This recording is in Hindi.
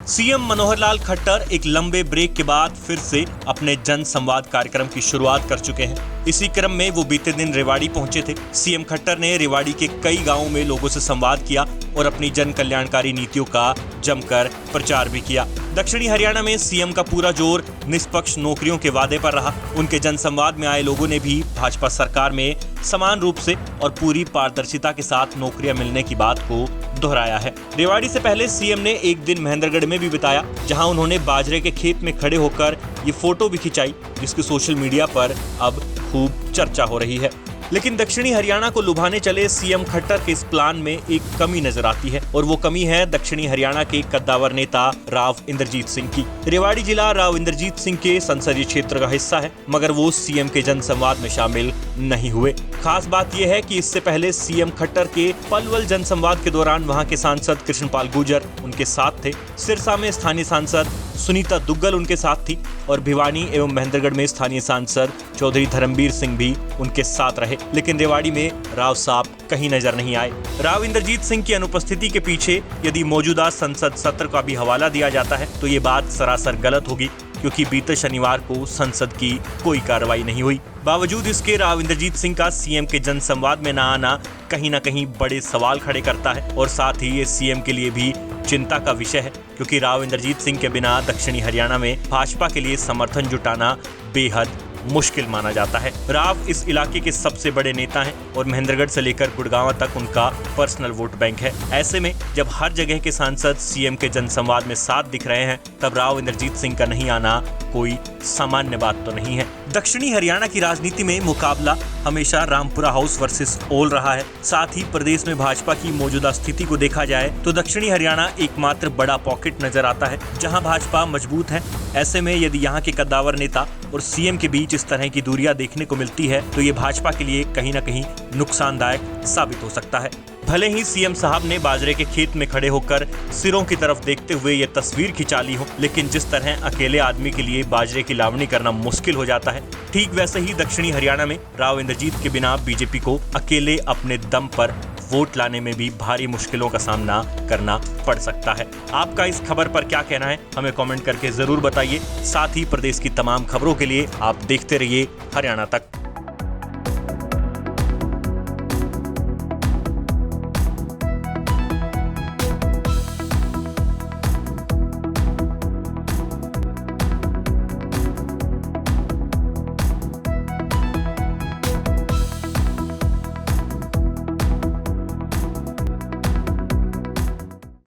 सीएम मनोहर लाल खट्टर एक लंबे ब्रेक के बाद फिर से अपने जन संवाद कार्यक्रम की शुरुआत कर चुके हैं। इसी क्रम में वो बीते दिन रेवाड़ी पहुंचे थे। सीएम खट्टर ने रेवाड़ी के कई गांवों में लोगों से संवाद किया और अपनी जन कल्याणकारी नीतियों का जमकर प्रचार भी किया। दक्षिणी हरियाणा में सीएम का पूरा जोर निष्पक्ष नौकरियों के वादे पर रहा। उनके जनसंवाद में आए लोगों ने भी भाजपा सरकार में समान रूप से और पूरी पारदर्शिता के साथ नौकरियां मिलने की बात को दोहराया है। रेवाड़ी से पहले सीएम ने एक दिन महेंद्रगढ़ में भी बिताया, जहां उन्होंने बाजरे के खेत में खड़े होकर ये फोटो भी खिंचाई, जिसकी सोशल मीडिया पर अब खूब चर्चा हो रही है। लेकिन दक्षिणी हरियाणा को लुभाने चले सीएम खट्टर के इस प्लान में एक कमी नजर आती है और वो कमी है दक्षिणी हरियाणा के कद्दावर नेता राव इंद्रजीत सिंह की। रेवाड़ी जिला राव इंद्रजीत सिंह के संसदीय क्षेत्र का हिस्सा है, मगर वो सीएम के जनसंवाद में शामिल नहीं हुए। खास बात यह है कि इससे पहले सीएम खट्टर के पलवल जनसंवाद के दौरान वहां के सांसद कृष्णपाल गुर्जर उनके साथ थे। सिरसा में स्थानीय सांसद सुनीता दुग्गल उनके साथ थी और भिवानी एवं महेंद्रगढ़ में स्थानीय सांसद चौधरी धर्मवीर सिंह भी उनके साथ रहे। लेकिन रेवाड़ी में राव साहब कहीं नजर नहीं आए। राव इंद्रजीत सिंह की अनुपस्थिति के पीछे यदि मौजूदा संसद सत्र का भी हवाला दिया जाता है तो ये बात सरासर गलत होगी, क्योंकि बीते शनिवार को संसद की कोई कार्रवाई नहीं हुई। बावजूद इसके राव इंद्रजीत सिंह का सीएम के जनसंवाद में न आना कहीं न कहीं बड़े सवाल खड़े करता है और साथ ही ये सीएम के लिए भी चिंता का विषय है, क्योंकि राव इंद्रजीत सिंह के बिना दक्षिणी हरियाणा में भाजपा के लिए समर्थन जुटाना बेहद मुश्किल माना जाता है। राव इस इलाके के सबसे बड़े नेता हैं और महेंद्रगढ़ से लेकर गुड़गांव तक उनका पर्सनल वोट बैंक है। ऐसे में जब हर जगह के सांसद सीएम के जनसंवाद में साथ दिख रहे हैं, तब राव इंद्रजीत सिंह का नहीं आना कोई सामान्य बात तो नहीं है। दक्षिणी हरियाणा की राजनीति में मुकाबला हमेशा रामपुरा हाउस वर्सेस ओल रहा है। साथ ही प्रदेश में भाजपा की मौजूदा स्थिति को देखा जाए तो दक्षिणी हरियाणा एकमात्र बड़ा पॉकेट नजर आता है जहां भाजपा मजबूत है। ऐसे में यदि यहां के कद्दावर नेता और सीएम के बीच इस तरह की दूरियां देखने को मिलती है तो ये भाजपा के लिए कहीं न कहीं नुकसानदायक साबित हो सकता है। भले ही सीएम साहब ने बाजरे के खेत में खड़े होकर सिरों की तरफ देखते हुए ये तस्वीर खिंचा ली हो, लेकिन जिस तरह अकेले आदमी के लिए बाजरे की लावनी करना मुश्किल हो जाता है, ठीक वैसे ही दक्षिणी हरियाणा में राव इंद्रजीत के बिना बीजेपी को अकेले अपने दम पर वोट लाने में भी भारी मुश्किलों का सामना करना पड़ सकता है। आपका इस खबर पर क्या कहना है, हमें कमेंट करके जरूर बताइए। साथ ही प्रदेश की तमाम खबरों के लिए आप देखते रहिए हरियाणा तक।